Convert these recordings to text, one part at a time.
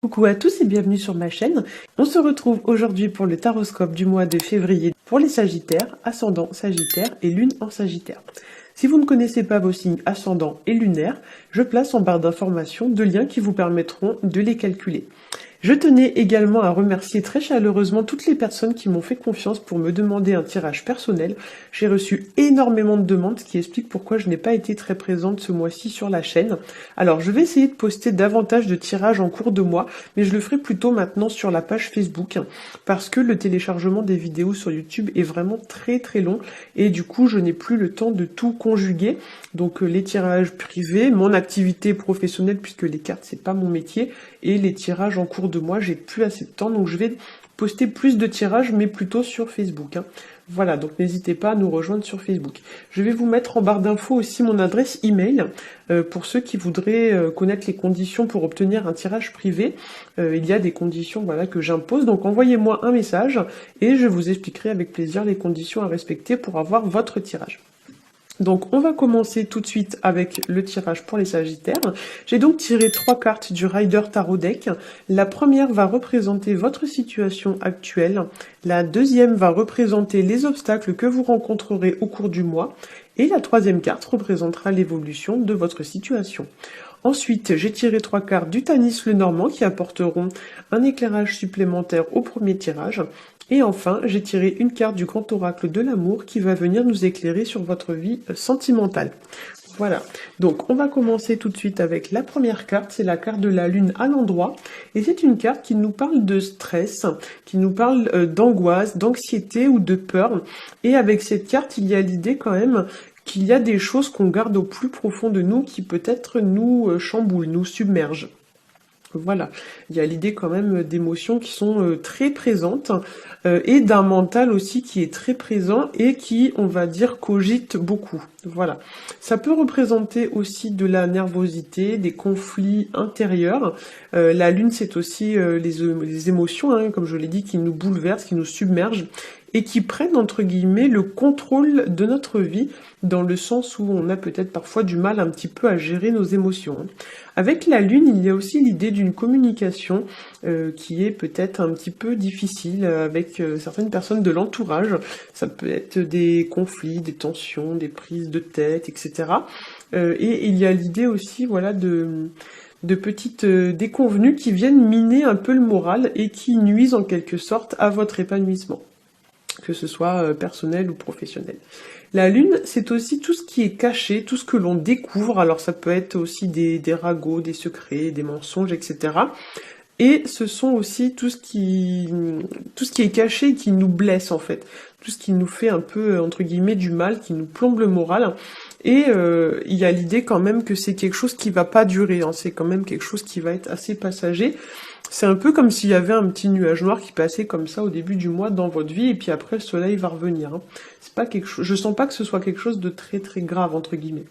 Coucou à tous et bienvenue sur ma chaîne. On se retrouve aujourd'hui pour le taroscope du mois de février pour les Sagittaires, ascendant Sagittaire et lune en Sagittaire. Si vous ne connaissez pas vos signes ascendants et lunaires, je place en barre d'informations deux liens qui vous permettront de les calculer. Je tenais également à remercier très chaleureusement toutes les personnes qui m'ont fait confiance pour me demander un tirage personnel. J'ai reçu énormément de demandes, ce qui explique pourquoi je n'ai pas été très présente ce mois-ci sur la chaîne. Alors je vais essayer de poster davantage de tirages en cours de mois, mais je le ferai plutôt maintenant sur la page Facebook, parce que le téléchargement des vidéos sur YouTube est vraiment très long, et du coup je n'ai plus le temps de tout conjuguer. Donc les tirages privés, mon activité professionnelle, puisque les cartes c'est pas mon métier, et les tirages en cours de mois, j'ai plus assez de temps, donc je vais poster plus de tirages, mais plutôt sur Facebook. Voilà, donc n'hésitez pas à nous rejoindre sur Facebook. Je vais vous mettre en barre d'infos aussi mon adresse email, pour ceux qui voudraient connaître les conditions pour obtenir un tirage privé. Il y a des conditions voilà, que j'impose, donc envoyez-moi un message, et je vous expliquerai avec plaisir les conditions à respecter pour avoir votre tirage. Donc on va commencer tout de suite avec le tirage pour les Sagittaires. J'ai donc tiré 3 cartes du Rider Tarot Deck. La première va représenter votre situation actuelle. La deuxième va représenter les obstacles que vous rencontrerez au cours du mois. Et la troisième carte représentera l'évolution de votre situation. Ensuite, j'ai tiré 3 cartes du Tanis Lenormand qui apporteront un éclairage supplémentaire au premier tirage. Et enfin, j'ai tiré une carte du Grand Oracle de l'amour qui va venir nous éclairer sur votre vie sentimentale. Voilà, donc on va commencer tout de suite avec la première carte, c'est la carte de la lune à l'endroit, et c'est une carte qui nous parle de stress, qui nous parle d'angoisse, d'anxiété ou de peur, et avec cette carte, il y a l'idée quand même qu'il y a des choses qu'on garde au plus profond de nous qui peut-être nous chamboulent, nous submergent. Voilà, il y a l'idée quand même d'émotions qui sont très présentes et d'un mental aussi qui est très présent et qui, on va dire, cogite beaucoup. Voilà, ça peut représenter aussi de la nervosité, des conflits intérieurs. La lune, c'est aussi les émotions, hein, comme je l'ai dit, qui nous bouleversent, qui nous submergent et qui prennent, entre guillemets, le contrôle de notre vie, dans le sens où on a peut-être parfois du mal un petit peu à gérer nos émotions. Avec la lune, il y a aussi l'idée d'une communication qui est peut-être un petit peu difficile avec certaines personnes de l'entourage. Ça peut être des conflits, des tensions, des prises de tête, etc. Et il y a l'idée aussi, voilà, de petites déconvenues qui viennent miner un peu le moral et qui nuisent en quelque sorte à votre épanouissement, que ce soit personnel ou professionnel. La lune, c'est aussi tout ce qui est caché, tout ce que l'on découvre, alors ça peut être aussi des ragots, des secrets, des mensonges, etc. Et ce sont aussi tout ce qui est caché et qui nous blesse en fait, tout ce qui nous fait un peu, entre guillemets, du mal, qui nous plombe le moral. Et il y a l'idée quand même que c'est quelque chose qui va pas durer, hein. C'est quand même quelque chose qui va être assez passager. C'est un peu comme s'il y avait un petit nuage noir qui passait comme ça au début du mois dans votre vie, et puis après le soleil va revenir, hein. C'est pas quelque chose, je sens pas que ce soit quelque chose de très grave, entre guillemets.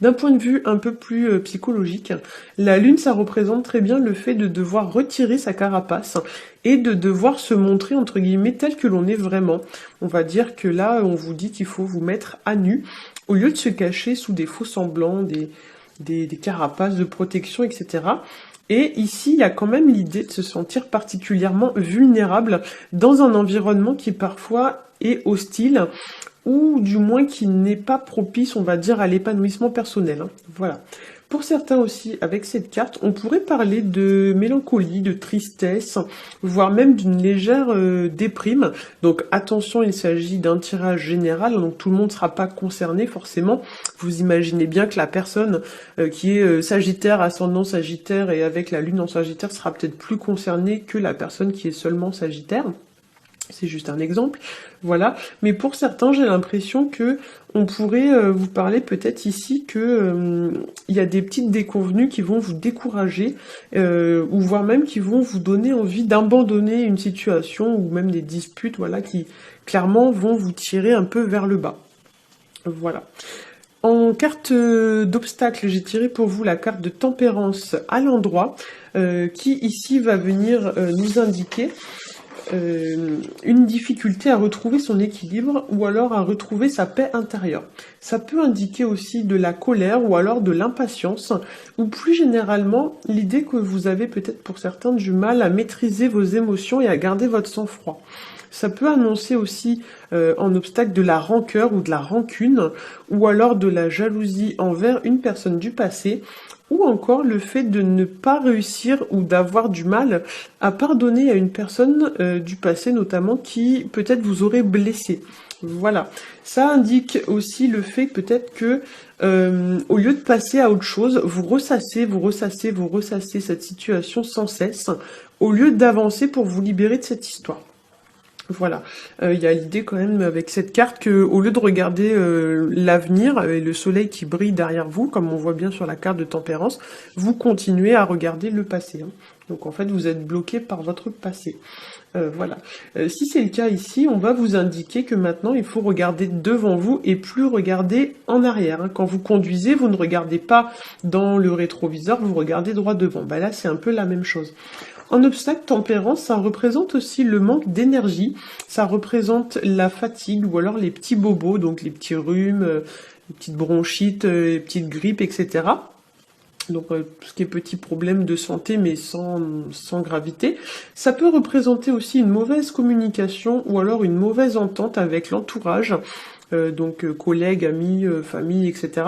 D'un point de vue un peu plus psychologique, la lune, ça représente très bien le fait de devoir retirer sa carapace et de devoir se montrer, entre guillemets, tel que l'on est vraiment. On va dire que là, on vous dit qu'il faut vous mettre à nu, au lieu de se cacher sous des faux semblants, des carapaces de protection, etc. Et ici, il y a quand même l'idée de se sentir particulièrement vulnérable dans un environnement qui parfois est hostile, ou du moins qui n'est pas propice, on va dire, à l'épanouissement personnel, hein. Voilà. Pour certains aussi, avec cette carte, on pourrait parler de mélancolie, de tristesse, voire même d'une légère déprime. Donc attention, il s'agit d'un tirage général, donc tout le monde ne sera pas concerné forcément. Vous imaginez bien que la personne qui est Sagittaire, ascendant Sagittaire et avec la lune en Sagittaire sera peut-être plus concernée que la personne qui est seulement Sagittaire. C'est juste un exemple, voilà. Mais pour certains, j'ai l'impression que on pourrait vous parler peut-être ici que il y a des petites déconvenues qui vont vous décourager, ou voire même qui vont vous donner envie d'abandonner une situation, ou même des disputes, voilà, qui clairement vont vous tirer un peu vers le bas. Voilà. En carte d'obstacle, j'ai tiré pour vous la carte de tempérance à l'endroit, qui ici va venir nous indiquer une difficulté à retrouver son équilibre ou alors à retrouver sa paix intérieure. Ça peut indiquer aussi de la colère ou alors de l'impatience, ou plus généralement l'idée que vous avez peut-être pour certains du mal à maîtriser vos émotions et à garder votre sang-froid. Ça peut annoncer aussi en obstacle de la rancœur ou de la rancune, ou alors de la jalousie envers une personne du passé, ou encore le fait de ne pas réussir ou d'avoir du mal à pardonner à une personne du passé notamment qui peut-être vous aurait blessé. Voilà, ça indique aussi le fait peut-être que au lieu de passer à autre chose, vous ressassez cette situation sans cesse, au lieu d'avancer pour vous libérer de cette histoire. Voilà, il y a l'idée quand même avec cette carte que au lieu de regarder l'avenir et le soleil qui brille derrière vous, comme on voit bien sur la carte de tempérance, vous continuez à regarder le passé. Hein. Donc en fait, vous êtes bloqué par votre passé. Voilà. Si c'est le cas ici, on va vous indiquer que maintenant, il faut regarder devant vous et plus regarder en arrière. Hein. Quand vous conduisez, vous ne regardez pas dans le rétroviseur, vous regardez droit devant. Bah là, c'est un peu la même chose. En obstacle tempérance, ça représente aussi le manque d'énergie, ça représente la fatigue ou alors les petits bobos, donc les petits rhumes, les petites bronchites, les petites grippes, etc. Donc tout ce qui est petits problèmes de santé mais sans gravité. Ça peut représenter aussi une mauvaise communication ou alors une mauvaise entente avec l'entourage, donc collègues, amis, famille, etc.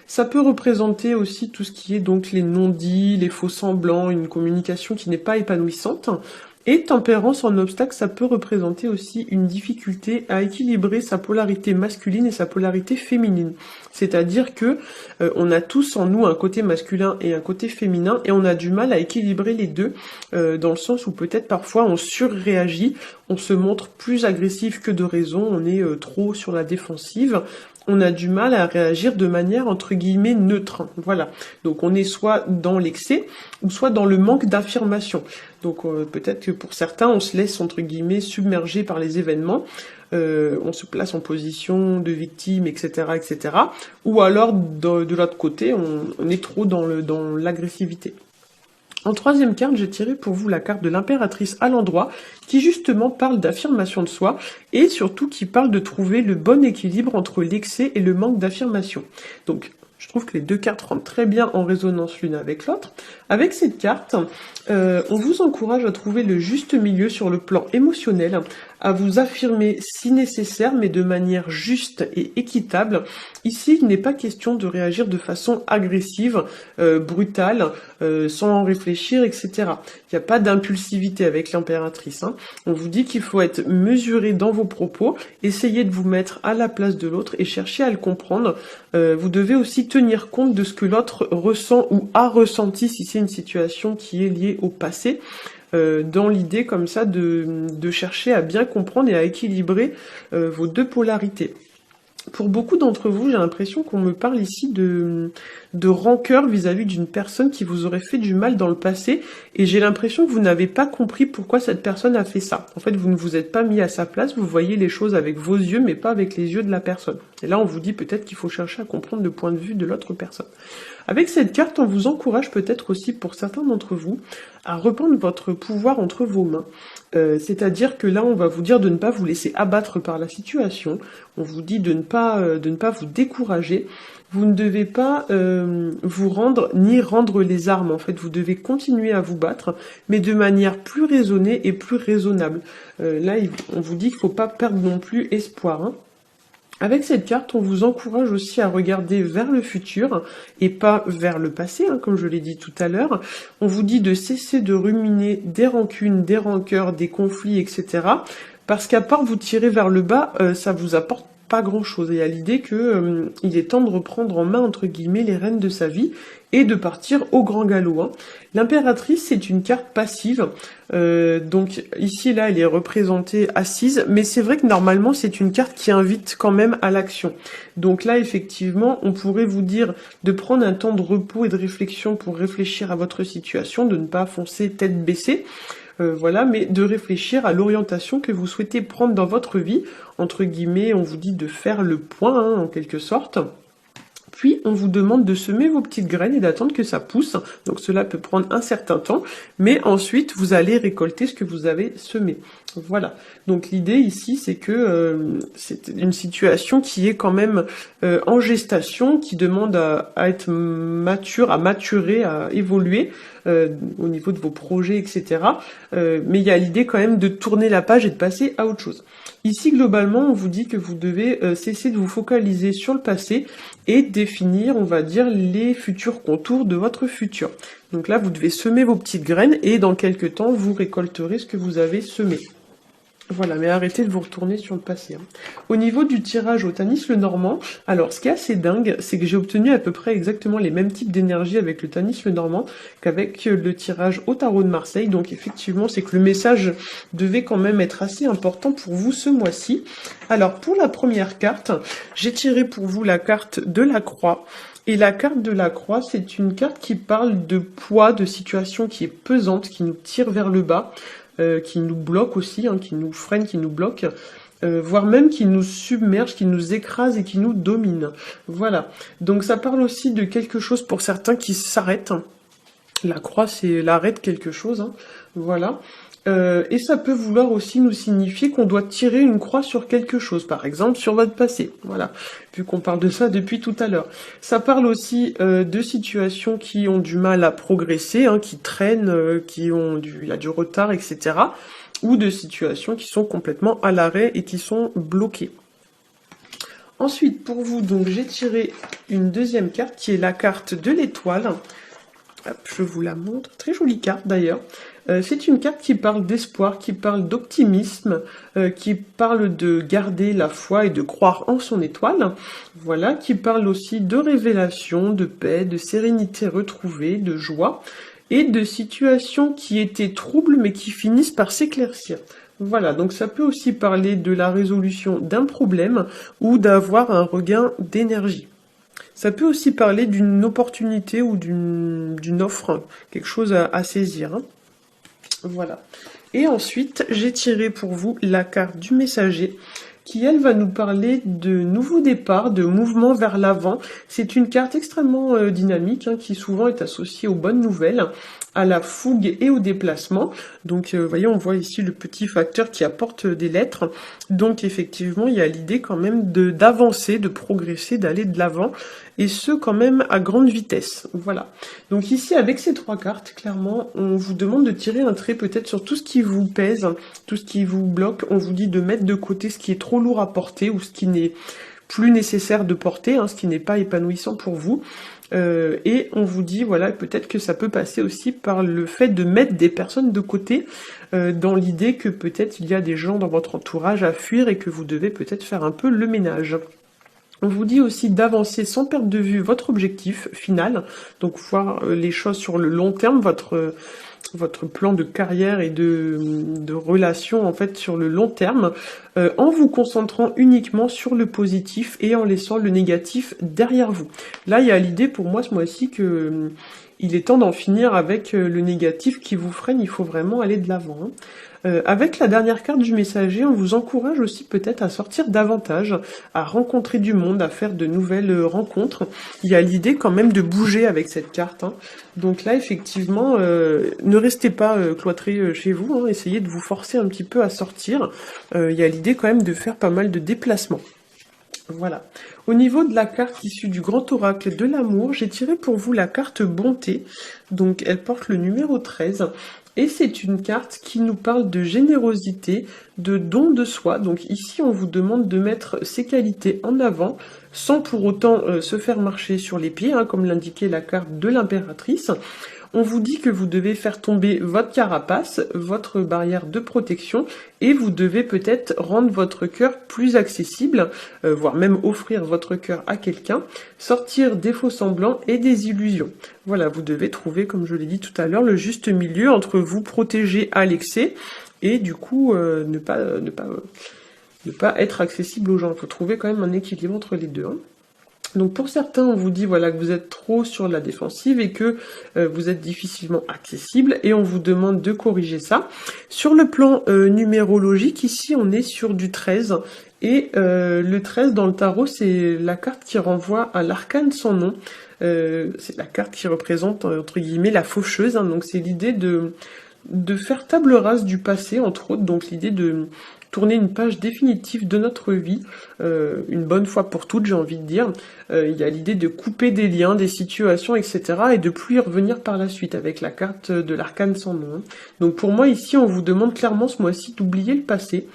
Ça peut représenter aussi tout ce qui est donc les non-dits, les faux-semblants, une communication qui n'est pas épanouissante. Et tempérance en obstacle, ça peut représenter aussi une difficulté à équilibrer sa polarité masculine et sa polarité féminine. C'est-à-dire que on a tous en nous un côté masculin et un côté féminin et on a du mal à équilibrer les deux dans le sens où peut-être parfois on surréagit, on se montre plus agressif que de raison, on est trop sur la défensive. On a du mal à réagir de manière entre guillemets neutre. Voilà. Donc on est soit dans l'excès ou soit dans le manque d'affirmation. Donc peut-être que pour certains, on se laisse entre guillemets submerger par les événements. On se place en position de victime, etc., etc. Ou alors de l'autre côté, on est trop dans l'agressivité. En troisième carte, j'ai tiré pour vous la carte de l'impératrice à l'endroit, qui justement parle d'affirmation de soi, et surtout qui parle de trouver le bon équilibre entre l'excès et le manque d'affirmation. Donc, je trouve que les deux cartes rentrent très bien en résonance l'une avec l'autre. Avec cette carte, on vous encourage à trouver le juste milieu sur le plan émotionnel, à vous affirmer si nécessaire, mais de manière juste et équitable. Ici, il n'est pas question de réagir de façon agressive, brutale, sans réfléchir, etc. Il n'y a pas d'impulsivité avec l'impératrice. Hein. On vous dit qu'il faut être mesuré dans vos propos, essayer de vous mettre à la place de l'autre et chercher à le comprendre. Vous devez aussi tenir compte de ce que l'autre ressent ou a ressenti si c'est une situation qui est liée au passé. Dans l'idée comme ça de chercher à bien comprendre et à équilibrer vos deux polarités. Pour beaucoup d'entre vous, j'ai l'impression qu'on me parle ici de rancœur vis-à-vis d'une personne qui vous aurait fait du mal dans le passé, et j'ai l'impression que vous n'avez pas compris pourquoi cette personne a fait ça. En fait, vous ne vous êtes pas mis à sa place, vous voyez les choses avec vos yeux, mais pas avec les yeux de la personne. Et là, on vous dit peut-être qu'il faut chercher à comprendre le point de vue de l'autre personne. Avec cette carte, on vous encourage peut-être aussi, pour certains d'entre vous, à reprendre votre pouvoir entre vos mains. C'est-à-dire que là, on va vous dire de ne pas vous laisser abattre par la situation. On vous dit de ne pas vous décourager. Vous ne devez pas vous rendre ni rendre les armes. En fait, vous devez continuer à vous battre, mais de manière plus raisonnée et plus raisonnable. Là, on vous dit qu'il ne faut pas perdre non plus espoir. Hein. Avec cette carte, on vous encourage aussi à regarder vers le futur et pas vers le passé, hein, comme je l'ai dit tout à l'heure. On vous dit de cesser de ruminer des rancunes, des rancœurs, des conflits, etc. Parce qu'à part vous tirer vers le bas, ça vous apporte pas grand-chose. Et il y a l'idée que il est temps de reprendre en main, entre guillemets, les rênes de sa vie et de partir au grand galop. Hein. L'impératrice, c'est une carte passive. Donc ici, là, elle est représentée assise. Mais c'est vrai que normalement, c'est une carte qui invite quand même à l'action. Donc là, effectivement, on pourrait vous dire de prendre un temps de repos et de réflexion pour réfléchir à votre situation, de ne pas foncer tête baissée. Voilà, mais de réfléchir à l'orientation que vous souhaitez prendre dans votre vie. Entre guillemets, on vous dit de faire le point, hein, en quelque sorte, Puis, on vous demande de semer vos petites graines et d'attendre que ça pousse. Donc, cela peut prendre un certain temps. Mais ensuite, vous allez récolter ce que vous avez semé. Voilà. Donc, l'idée ici, c'est que c'est une situation qui est quand même en gestation, qui demande à être mature, à maturer, à évoluer au niveau de vos projets, etc. Mais il y a l'idée quand même de tourner la page et de passer à autre chose. Ici, globalement, on vous dit que vous devez cesser de vous focaliser sur le passé et définir, on va dire, les futurs contours de votre futur. Donc là, vous devez semer vos petites graines et dans quelques temps, vous récolterez ce que vous avez semé. Voilà, mais arrêtez de vous retourner sur le passé. Au niveau du tirage au Tanis Lenormand, alors ce qui est assez dingue, c'est que j'ai obtenu à peu près exactement les mêmes types d'énergie avec le Tanis Lenormand qu'avec le tirage au Tarot de Marseille. Donc effectivement, c'est que le message devait quand même être assez important pour vous ce mois-ci. Alors pour la première carte, j'ai tiré pour vous la carte de la Croix. Et la carte de la Croix, c'est une carte qui parle de poids, de situation qui est pesante, qui nous tire vers le bas. Qui nous bloque aussi, hein, qui nous freine, qui nous bloque, voire même qui nous submerge, qui nous écrase et qui nous domine. Voilà. Donc ça parle aussi de quelque chose pour certains qui s'arrêtent. La croix, c'est l'arrêt de quelque chose. Hein. Voilà. Et ça peut vouloir aussi nous signifier qu'on doit tirer une croix sur quelque chose, par exemple sur votre passé, voilà, vu qu'on parle de ça depuis tout à l'heure. Ça parle aussi de situations qui ont du mal à progresser, hein, qui traînent, il y a du retard, etc. Ou de situations qui sont complètement à l'arrêt et qui sont bloquées. Ensuite, pour vous, donc j'ai tiré une deuxième carte qui est la carte de l'étoile. Hop, je vous la montre, très jolie carte d'ailleurs. C'est une carte qui parle d'espoir, qui parle d'optimisme, qui parle de garder la foi et de croire en son étoile. Voilà, qui parle aussi de révélation, de paix, de sérénité retrouvée, de joie et de situations qui étaient troubles mais qui finissent par s'éclaircir. Voilà, donc ça peut aussi parler de la résolution d'un problème ou d'avoir un regain d'énergie. Ça peut aussi parler d'une opportunité ou d'une offre, quelque chose à saisir. Hein. Voilà. Et ensuite, j'ai tiré pour vous la carte du messager, qui elle va nous parler de nouveaux départs, de mouvements vers l'avant. C'est une carte extrêmement dynamique, hein, qui souvent est associée aux bonnes nouvelles, à la fougue et au déplacement. Donc, vous voyez, on voit ici le petit facteur qui apporte des lettres. Donc, effectivement, il y a l'idée quand même d'avancer, de progresser, d'aller de l'avant, et ce, quand même, à grande vitesse. Voilà. Donc ici, avec ces trois cartes, clairement, on vous demande de tirer un trait peut-être sur tout ce qui vous pèse, tout ce qui vous bloque. On vous dit de mettre de côté ce qui est trop lourd à porter ou ce qui n'est plus nécessaire de porter, hein, ce qui n'est pas épanouissant pour vous. Et on vous dit, voilà, peut-être que ça peut passer aussi par le fait de mettre des personnes de côté, dans l'idée que peut-être il y a des gens dans votre entourage à fuir et que vous devez peut-être faire un peu le ménage. On vous dit aussi d'avancer sans perdre de vue votre objectif final, donc voir les choses sur le long terme, votre plan de carrière et de relation en fait sur le long terme, en vous concentrant uniquement sur le positif et en laissant le négatif derrière vous. Là, il y a l'idée pour moi ce mois-ci que il est temps d'en finir avec le négatif qui vous freine, il faut vraiment aller de l'avant. Hein. Avec la dernière carte du messager, on vous encourage aussi peut-être à sortir davantage, à rencontrer du monde, à faire de nouvelles rencontres. Il y a l'idée quand même de bouger avec cette carte. Hein. Donc là, effectivement, ne restez pas cloîtrés chez vous, hein, essayez de vous forcer un petit peu à sortir. Il y a l'idée quand même de faire pas mal de déplacements. Voilà. Au niveau de la carte issue du grand oracle de l'amour, j'ai tiré pour vous la carte bonté. Donc elle porte le numéro 13. Et c'est une carte qui nous parle de générosité, de don de soi. Donc ici, on vous demande de mettre ces qualités en avant, sans pour autant se faire marcher sur les pieds, hein, comme l'indiquait la carte de l'impératrice. On vous dit que vous devez faire tomber votre carapace, votre barrière de protection, et vous devez peut-être rendre votre cœur plus accessible, voire même offrir votre cœur à quelqu'un, sortir des faux semblants et des illusions. Voilà, vous devez trouver, comme je l'ai dit tout à l'heure, le juste milieu entre vous protéger à l'excès et du coup ne pas être accessible aux gens. Il faut trouver quand même un équilibre entre les deux. Hein. Donc pour certains, on vous dit voilà que vous êtes trop sur la défensive et que vous êtes difficilement accessible et on vous demande de corriger ça. Sur le plan numérologique, ici on est sur du 13 Et le 13 dans le tarot, c'est la carte qui renvoie à l'arcane sans nom. C'est la carte qui représente, entre guillemets, la faucheuse. Hein. Donc c'est l'idée de faire table rase du passé, entre autres. Donc l'idée de tourner une page définitive de notre vie, une bonne fois pour toutes, j'ai envie de dire. Il y a l'idée de couper des liens, des situations, etc. et de plus y revenir par la suite avec la carte de l'arcane sans nom. Donc pour moi, ici, on vous demande clairement ce mois-ci d'oublier le passé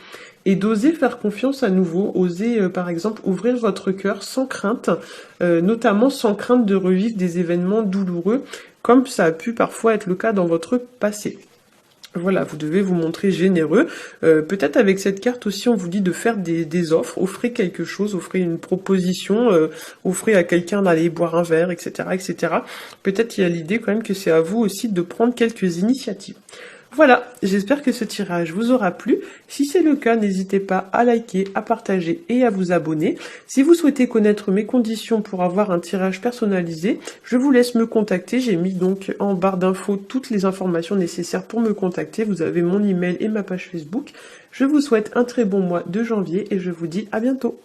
et d'oser faire confiance à nouveau, oser par exemple ouvrir votre cœur sans crainte, notamment sans crainte de revivre des événements douloureux, comme ça a pu parfois être le cas dans votre passé. Voilà, vous devez vous montrer généreux. Peut-être avec cette carte aussi, on vous dit de faire des offres, offrez quelque chose, offrez une proposition, offrez à quelqu'un d'aller boire un verre, etc., etc. Peut-être il y a l'idée quand même que c'est à vous aussi de prendre quelques initiatives. Voilà, j'espère que ce tirage vous aura plu. Si c'est le cas, n'hésitez pas à liker, à partager et à vous abonner. Si vous souhaitez connaître mes conditions pour avoir un tirage personnalisé, je vous laisse me contacter. J'ai mis donc en barre d'infos toutes les informations nécessaires pour me contacter. Vous avez mon email et ma page Facebook. Je vous souhaite un très bon mois de janvier et je vous dis à bientôt.